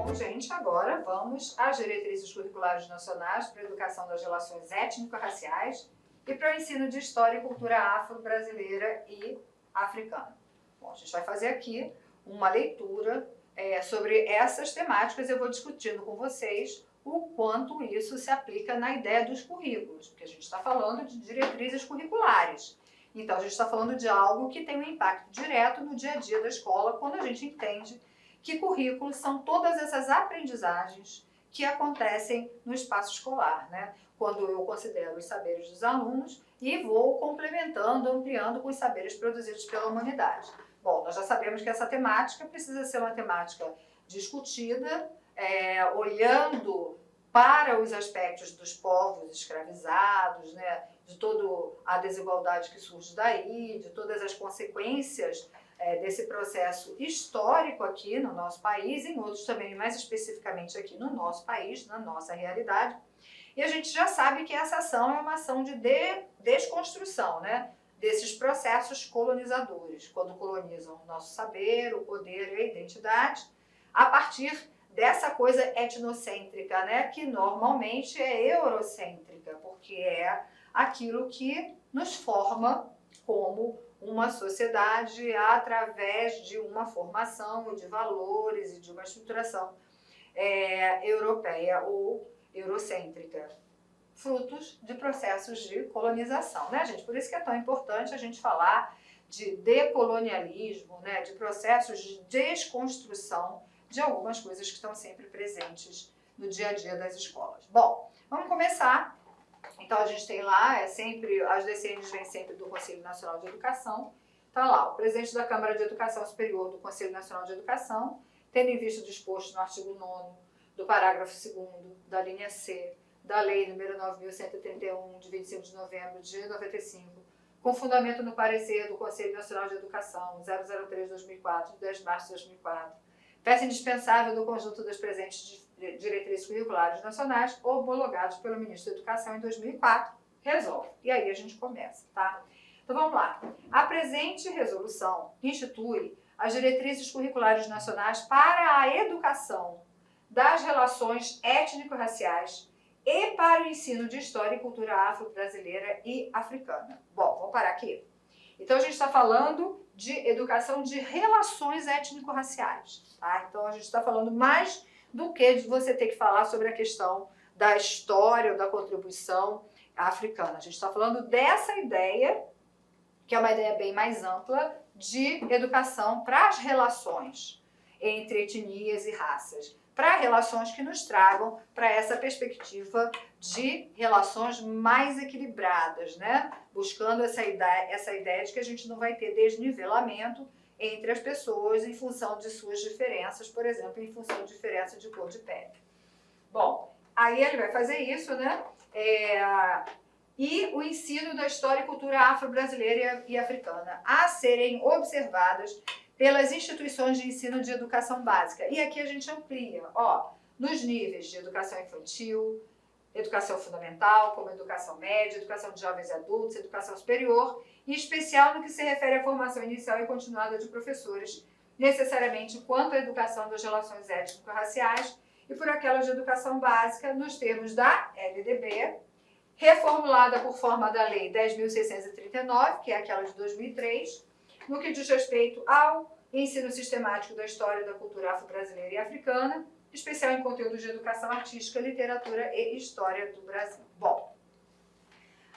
Bom, gente, agora vamos às diretrizes curriculares nacionais para a educação das relações étnico-raciais e para o ensino de história e cultura afro-brasileira e africana. Bom, a gente vai fazer aqui uma leitura sobre essas temáticas. Eu vou discutindo com vocês o quanto isso se aplica na ideia dos currículos, porque a gente está falando de diretrizes curriculares. Então, a gente está falando de algo que tem um impacto direto no dia a dia da escola, quando a gente entende que currículos são todas essas aprendizagens que acontecem no espaço escolar, né? Quando eu considero os saberes dos alunos e vou complementando, ampliando com os saberes produzidos pela humanidade. Bom, nós já sabemos que essa temática precisa ser uma temática discutida, olhando para os aspectos dos povos escravizados, né, de toda a desigualdade que surge daí, de todas as consequências desse processo histórico aqui no nosso país, em outros também, mais especificamente aqui no nosso país, na nossa realidade. E a gente já sabe que essa ação é uma ação de desconstrução, né, desses processos colonizadores, quando colonizam o nosso saber, o poder e a identidade, a partir dessa coisa etnocêntrica, né, que normalmente é eurocêntrica, porque é aquilo que nos forma como uma sociedade através de uma formação de valores e de uma estruturação europeia ou eurocêntrica, frutos de processos de colonização, né, gente? Por isso que é tão importante a gente falar de decolonialismo, né, de processos de desconstrução de algumas coisas que estão sempre presentes no dia a dia das escolas. Bom, vamos começar. Então, a gente tem lá, as DCNs vêm sempre do Conselho Nacional de Educação. Está lá, o presidente da Câmara de Educação Superior do Conselho Nacional de Educação, tendo em vista o disposto no artigo 9º do parágrafo 2º da linha C da Lei nº 9.131, de 25 de novembro de 95, com fundamento no parecer do Conselho Nacional de Educação 003/2004, de 10 de março de 2004, peça indispensável do conjunto das presentes diretrizes curriculares nacionais homologados pelo Ministro da Educação em 2004, resolve. E aí a gente começa, tá? Então vamos lá. A presente resolução institui as diretrizes curriculares nacionais para a educação das relações étnico-raciais e para o ensino de história e cultura afro-brasileira e africana. Bom, vamos parar aqui. Então, a gente está falando de educação de relações étnico-raciais, tá? Então, a gente está falando mais do que de você ter que falar sobre a questão da história ou da contribuição africana. A gente está falando dessa ideia, que é uma ideia bem mais ampla, de educação para as relações entre etnias e raças, para relações que nos tragam para essa perspectiva de relações mais equilibradas, né? Buscando essa ideia de que a gente não vai ter desnivelamento entre as pessoas em função de suas diferenças, por exemplo, em função de diferença de cor de pele. Bom, aí ele vai fazer isso, né? E o ensino da história e cultura afro-brasileira e africana a serem observadas pelas instituições de ensino de educação básica. E aqui a gente amplia, nos níveis de educação infantil, educação fundamental, como educação média, educação de jovens e adultos, educação superior, em especial no que se refere à formação inicial e continuada de professores, necessariamente quanto à educação das relações étnico-raciais e por aquelas de educação básica, nos termos da LDB, reformulada por forma da Lei 10.639, que é aquela de 2003, no que diz respeito ao ensino sistemático da história e da cultura afro-brasileira e africana, especial em conteúdos de educação artística, literatura e história do Brasil. Bom,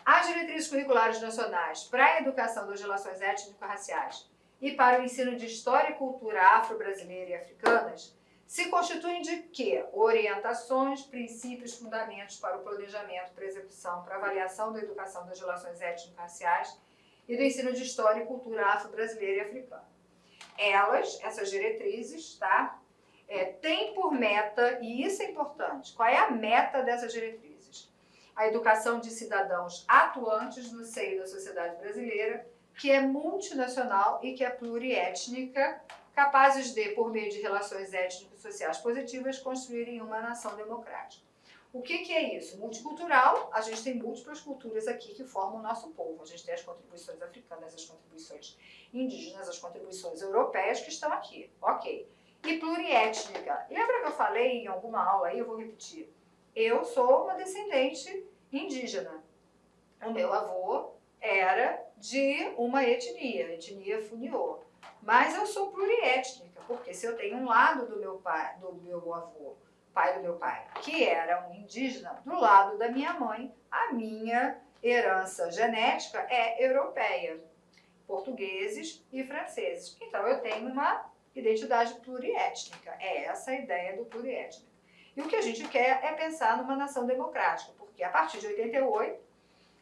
as diretrizes curriculares nacionais para a educação das relações étnico-raciais e para o ensino de história e cultura afro-brasileira e africanas se constituem de quê? Orientações, princípios, fundamentos para o planejamento, para a execução, para a avaliação da educação das relações étnico-raciais e do ensino de história e cultura afro-brasileira e africana. Essas diretrizes, tá? Têm por meta, e isso é importante, qual é a meta dessas diretrizes? A educação de cidadãos atuantes no seio da sociedade brasileira, que é multinacional e que é pluriétnica, capazes de, por meio de relações étnico-sociais positivas, construírem uma nação democrática. O que é isso? Multicultural, a gente tem múltiplas culturas aqui que formam o nosso povo. A gente tem as contribuições africanas, as contribuições indígenas, as contribuições europeias que estão aqui, ok. e pluriétnica. Lembra que eu falei em alguma aula aí, eu vou repetir. Eu sou uma descendente indígena. O meu avô era de uma etnia Funiô. Mas eu sou pluriétnica, porque se eu tenho um lado do meu pai, do meu avô, pai do meu pai, que era um indígena, do lado da minha mãe, a minha herança genética é europeia, portugueses e franceses. Então eu tenho uma identidade pluriétnica, é essa a ideia do pluriétnico. E o que a gente quer é pensar numa nação democrática, porque a partir de 88,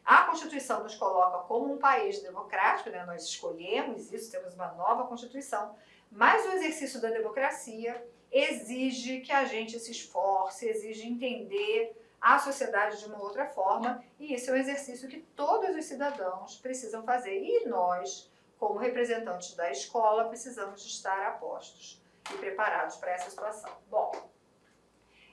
a Constituição nos coloca como um país democrático, né? Nós escolhemos isso, temos uma nova Constituição, mas o exercício da democracia exige que a gente se esforce, exige entender a sociedade de uma outra forma, e isso é um exercício que todos os cidadãos precisam fazer, e nós, como representantes da escola, precisamos estar a postos e preparados para essa situação. Bom,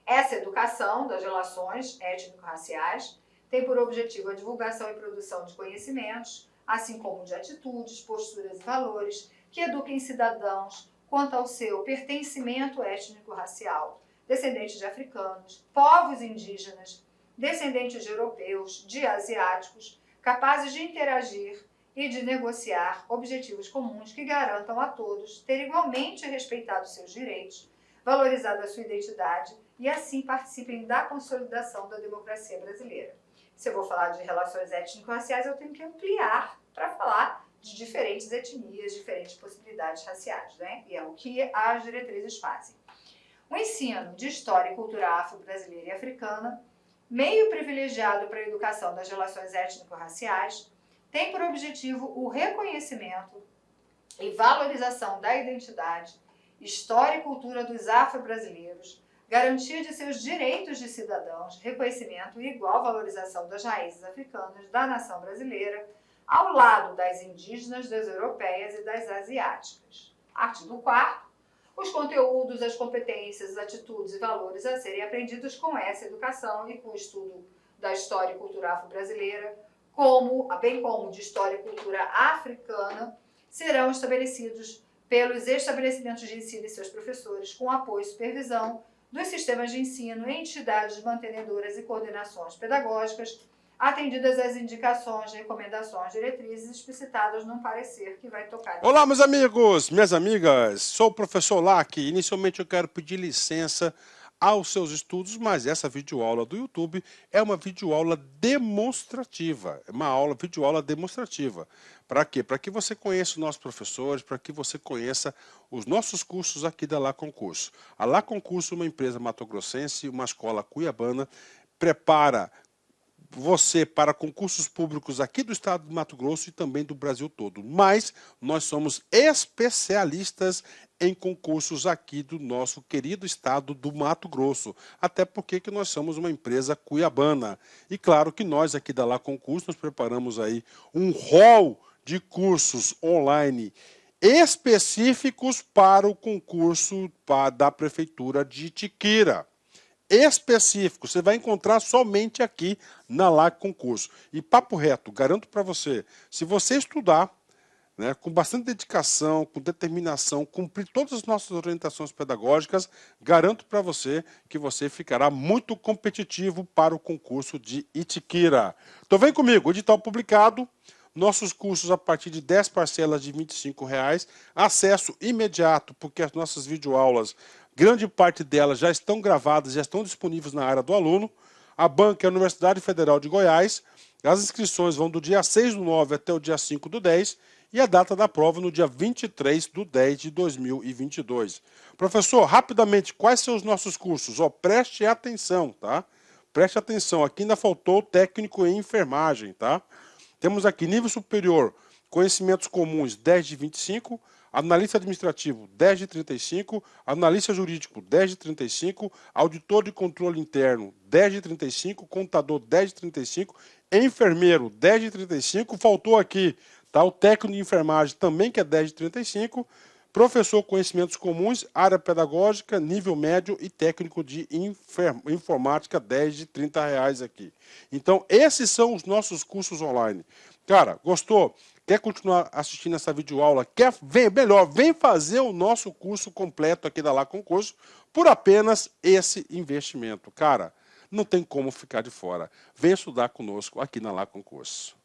essa educação das relações étnico-raciais tem por objetivo a divulgação e produção de conhecimentos, assim como de atitudes, posturas e valores que eduquem cidadãos quanto ao seu pertencimento étnico-racial, descendentes de africanos, povos indígenas, descendentes de europeus, de asiáticos, capazes de interagir e de negociar objetivos comuns que garantam a todos ter igualmente respeitado seus direitos, valorizado a sua identidade e assim participem da consolidação da democracia brasileira. Se eu vou falar de relações étnico-raciais, eu tenho que ampliar para falar de diferentes etnias, diferentes possibilidades raciais, né? E é o que as diretrizes fazem. O ensino de história e cultura afro-brasileira e africana, meio privilegiado para a educação das relações étnico-raciais, tem por objetivo o reconhecimento e valorização da identidade, história e cultura dos afro-brasileiros, garantia de seus direitos de cidadãos, reconhecimento e igual valorização das raízes africanas da nação brasileira, ao lado das indígenas, das europeias e das asiáticas. Artigo 4º. Os conteúdos, as competências, as atitudes e valores a serem aprendidos com essa educação e com o estudo da história e cultura afro-brasileira, bem como de história e cultura africana, serão estabelecidos pelos estabelecimentos de ensino e seus professores, com apoio e supervisão dos sistemas de ensino, entidades mantenedoras e coordenações pedagógicas, atendidas às indicações, recomendações, diretrizes explicitadas num parecer que vai tocar... Olá, meus amigos, minhas amigas, sou o professor Lac. Inicialmente eu quero pedir licença aos seus estudos, mas essa videoaula do YouTube é uma videoaula demonstrativa, videoaula demonstrativa. Para quê? Para que você conheça os nossos professores, para que você conheça os nossos cursos aqui da Lá Concurso. A Lá Concurso é uma empresa matogrossense, uma escola cuiabana, prepara você para concursos públicos aqui do estado do Mato Grosso e também do Brasil todo. Mas nós somos especialistas em concursos aqui do nosso querido estado do Mato Grosso. Até porque que nós somos uma empresa cuiabana. E claro que nós aqui da Lá Concurso nós preparamos aí um rol de cursos online específicos para o concurso da Prefeitura de Itiquira. Específico, você vai encontrar somente aqui na Lá Concurso. E papo reto, garanto para você, se você estudar, né, com bastante dedicação, com determinação, cumprir todas as nossas orientações pedagógicas, garanto para você que você ficará muito competitivo para o concurso de Itiquira. Então vem comigo, edital publicado, nossos cursos a partir de 10 parcelas de R$ 25,00, acesso imediato, porque as nossas videoaulas, grande parte delas já estão gravadas, já estão disponíveis na área do aluno. A banca é a Universidade Federal de Goiás. As inscrições vão do dia 6/9 até o dia 5/10 e a data da prova no dia 23/10 de 2022. Professor, rapidamente, quais são os nossos cursos? Preste atenção, tá? Preste atenção, aqui ainda faltou técnico em enfermagem, tá? Temos aqui nível superior, conhecimentos comuns 10 de 25, analista administrativo 10 de 35, analista jurídico 10 de 35, auditor de controle interno 10 de 35, contador 10 de 35, enfermeiro 10 de 35, faltou aqui, tá, o técnico de enfermagem também que é 10 de 35, professor conhecimentos comuns, área pedagógica, nível médio e técnico de informática 10 de R$ 30 aqui. Então esses são os nossos cursos online. Cara, gostou? Quer continuar assistindo essa videoaula? Vem fazer o nosso curso completo aqui da Lá Concurso por apenas esse investimento. Cara, não tem como ficar de fora. Vem estudar conosco aqui na Lá Concurso.